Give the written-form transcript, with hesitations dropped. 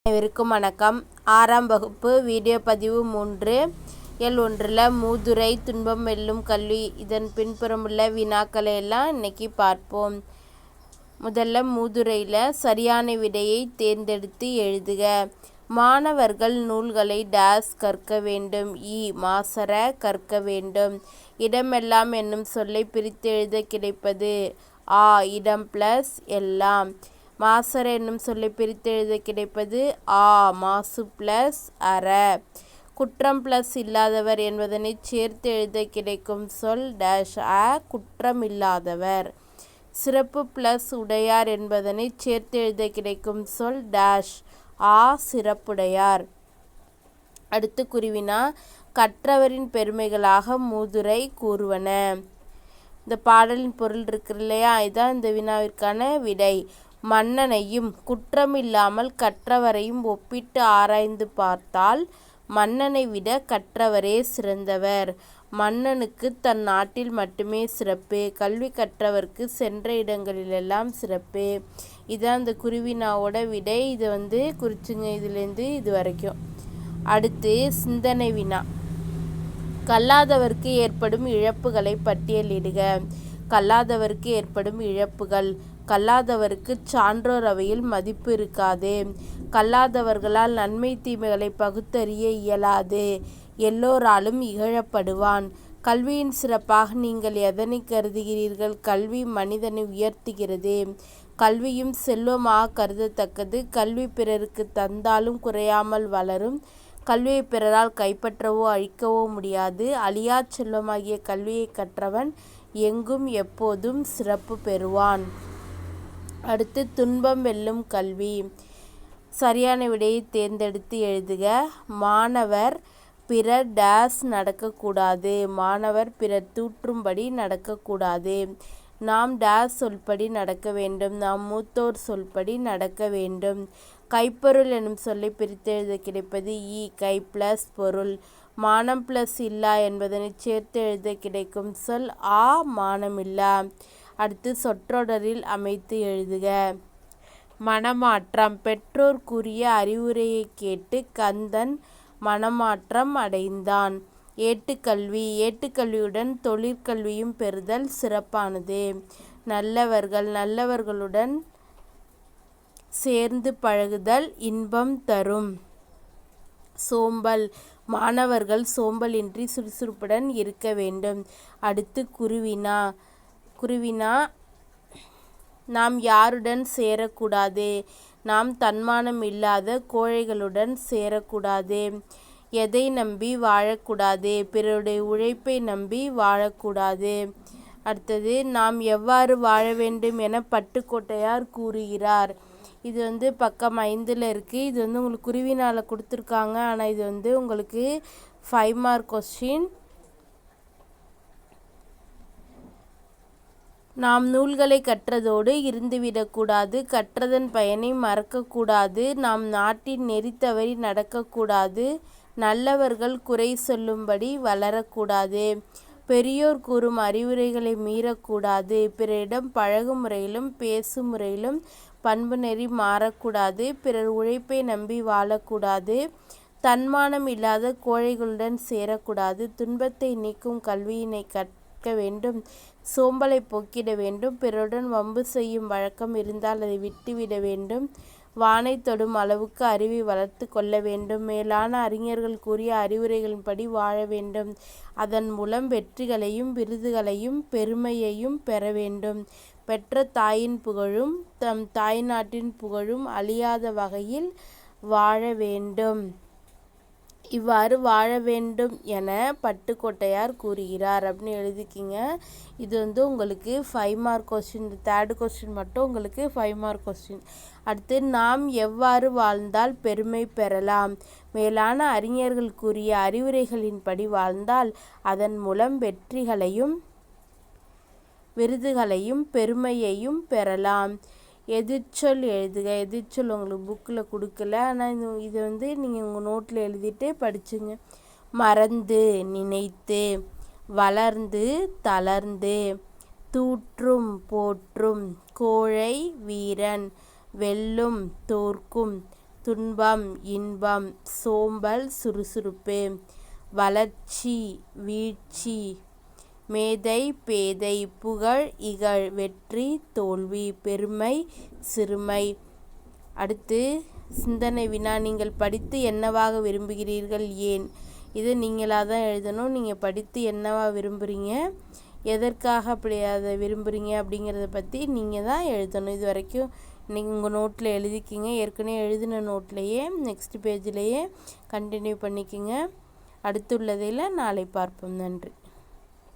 அனைவருக்கும் வணக்கம். 6ஆம் வகுப்பு வீடியோ பதிவு 3 இயல் 1ல் மூதுரை துன்பம் வெல்லும் கல்வி இதன் பின்புறமுள்ள வினாக்களை எல்லாம் இன்னைக்கு பார்ப்போம். முதல்ல மூதுரையில் சரியான விடையை தேர்ந்தெடுத்து எழுதுக. மாணவர்கள் நூல்களை டேஸ் கற்க வேண்டும். மாசற கற்க வேண்டும். இடமெல்லாம் என்னும் சொல்லை பிரித்து எழுத கிடைப்பது இடம் ப்ளஸ் எல்லாம். மாசற என்னும் சொல்லை பிரித்து எழுத கிடைப்பது மாசு ப்ளஸ் அற. குற்றம் ப்ளஸ் இல்லாதவர் என்பதனை சேர்த்து எழுத கிடைக்கும் சொல் டேஷ் குற்றம் இல்லாதவர். சிறப்பு ப்ளஸ் உடையார் என்பதனை சேர்த்து எழுத கிடைக்கும் சொல் டேஷ் சிறப்புடையார். அடுத்து குருவினா கற்றவரின் பெருமைகளாக மூதுரை கூறுவன. இந்த பாடலின் பொருள் இருக்கு இல்லையா, இதுதான் இந்த வினாவிற்கான விடை. மன்னனையும் குற்றமில்லாமல் கற்றவரையும் ஒப்பிட்டு ஆராய்ந்து பார்த்தால் மன்னனை விட கற்றவரே சிறந்தவர். மன்னனுக்கு தன் நாட்டில் மட்டுமே சிறப்பு, கல்வி கற்றவர்க்கு சென்ற இடங்களிலெல்லாம் சிறப்பு. இதுதான் இந்த குருவினாவோட விடை. இதை குறிச்சுங்க இதுலேருந்து இது வரைக்கும். அடுத்து சிந்தனை வினா. கல்லாதவர்க்கு ஏற்படும் இழப்புகளை பட்டியலிடுக. கல்லாதவர்க்கு ஏற்படும் இழப்புகள். கல்லாதவருக்கு சான்றோர் அவையில் மதிப்பு இருக்காது. கல்லாதவர்களால் நன்மை தீமைகளை பகுத்தறிய இயலாது. எல்லோராலும் இகழப்படுவான். கல்வியின் சிறப்பாக நீங்கள் எதனை கருதுகிறீர்கள்? கல்வி மனிதனை உயர்த்துகிறது. கல்வியும் செல்வமாக கருதத்தக்கது. கல்வி பிறருக்கு தந்தாலும் குறையாமல் வளரும். கல்வியை பிறரால் கைப்பற்றவோ அழிக்கவோ முடியாது. அழியா செல்வமாகிய கல்வியை கற்றவன் எங்கும் எப்போதும் சிறப்பு பெறுவான். அடுத்து துன்பம் வெல்லும் கல்வி. சரியான விடையை தேர்ந்தெடுத்து எழுதுக. மாணவர் பிறர் டேஸ் நடக்கக்கூடாது. மாணவர் பிறர் தூற்றும்படி நடக்கக்கூடாது. நாம் டேஸ் சொல்படி நடக்க வேண்டும். நாம் மூத்தோர் சொல்படி நடக்க வேண்டும். கைப்பொருள் எனும் சொல்லை பிரித்து எழுத கிடைப்பது கை ப்ளஸ் பொருள். மானம் ப்ளஸ் இல்லா என்பதனை சேர்த்து எழுத கிடைக்கும் சொல் மானமில்லா. அடுத்து சொற்றொடரில் அமைத்து எழுதுக. மனமாற்றம். பெற்றோர் கூறிய அறிவுரையை கேட்டு கந்தன் மனமாற்றம் அடைந்தான். ஏட்டுக்கல்வி. ஏட்டுக்கல்வியுடன் தொழிற்கல்வியும் பெறுதல் சிறப்பானது. நல்லவர்கள். நல்லவர்களுடன் சேர்ந்து பழகுதல் இன்பம் தரும். சோம்பல். மாணவர்கள் சோம்பலின்றி சுறுசுறுப்புடன் இருக்க வேண்டும். அடுத்து குருவினா. குருவினா நாம் யாருடன் சேரக்கூடாது? நாம் தன்மானம் இல்லாத கோழைகளுடன் சேரக்கூடாது. எதை நம்பி வாழக்கூடாது? பிறருடைய உழைப்பை நம்பி வாழக்கூடாது. அடுத்தது நாம் எவ்வாறு வாழ வேண்டும் என பட்டுக்கோட்டையார் கூறுகிறார். இது பக்கம் 5ல் இருக்குது. இது உங்களுக்கு குருவினால் கொடுத்துருக்காங்க. ஆனால் இது உங்களுக்கு 5 மார்க் கொஸ்டின். நாம் நூல்களை கற்றதோடு இருந்துவிடக்கூடாது. கற்றதன் பயனை மறக்கக்கூடாது. நாம் நாட்டின் நெறி தவறி நடக்கக்கூடாது. நல்லவர்கள் குறை சொல்லும்படி வளரக்கூடாது. பெரியோர் கூறும் அறிவுரைகளை மீறக்கூடாது. பிறரிடம் பழகும் முறையிலும் பேசும் முறையிலும் பண்பு நெறி மாறக்கூடாது. பிறர் உழைப்பை நம்பி வாழக்கூடாது. தன்மானம் இல்லாத கோழைகளுடன் சேரக்கூடாது. துன்பத்தை நீக்கும் கல்வியினை கற்க வேண்டும். சோம்பலை போக்கிட வேண்டும். பிறருடன் வம்பு செய்யும் வழக்கம் இருந்தால் அதை விட்டுவிட வேண்டும். வானை தொடும் அளவுக்கு அறிவை வளர்த்து கொள்ள வேண்டும். மேலான அறிஞர்கள் கூறிய அறிவுரைகளின்படி வாழ வேண்டும். அதன் மூலம் வெற்றிகளையும் விருதுகளையும் பெருமையையும் பெற வேண்டும். பெற்ற தாயின் புகழும் தம் தாய் நாட்டின் புகழும் அழியாத வகையில் வாழ வேண்டும். இவ்வாறு வாழ வேண்டும் என பட்டுக்கோட்டையார் கூறுகிறார் அப்படின்னு எழுதிக்கிங்க. இது உங்களுக்கு 5 மார்க் கொஸ்டின். இந்த 3rd கொஸ்டின் மட்டும் உங்களுக்கு 5 மார்க் கொஸ்டின். அடுத்து நாம் எவ்வாறு வாழ்ந்தால் பெருமை பெறலாம்? மேலான அறிஞர்கள் கூறிய அறிவுரைகளின்படி வாழ்ந்தால் அதன் மூலம் வெற்றிகளையும் விருதுகளையும் பெருமையையும் பெறலாம். எதிர்ச்சொல் எழுதுக. எதிர்ச்சொல் உங்களுக்கு புக்கில் கொடுக்கல. ஆனால் இது நீங்கள் உங்கள் நோட்டில் எழுதிட்டு படிச்சுங்க. மறந்து நினைத்து. வளர்ந்து தளர்ந்து. தூற்றும் போற்றும். கோழை வீரன். வெல்லும் தோற்கும். துன்பம் இன்பம், சோம்பல் சுறுசுறுப்பு, வளர்ச்சி வீழ்ச்சி, மேதை பேதை, புகழ் இகழ், வெற்றி தோல்வி, பெருமை சிறுமை. அடுத்து சிந்தனை வினா, நீங்கள் படித்து என்னவாக விரும்புகிறீர்கள், ஏன்? இது நீங்களாக தான் எழுதணும். நீங்கள் படித்து என்னவா விரும்புகிறீங்க, எதற்காக அப்படி அதை விரும்புகிறீங்க அப்படிங்கிறத பற்றி நீங்கள் தான் எழுதணும். இது வரைக்கும் நீங்கள் உங்கள் நோட்டில் எழுதிக்கிங்க. ஏற்கனவே எழுதின நோட்லேயே நெக்ஸ்ட் பேஜ்லேயே கண்டினியூ பண்ணிக்கோங்க. அடுத்துள்ளதில் நாளை பார்ப்போம். நன்றி.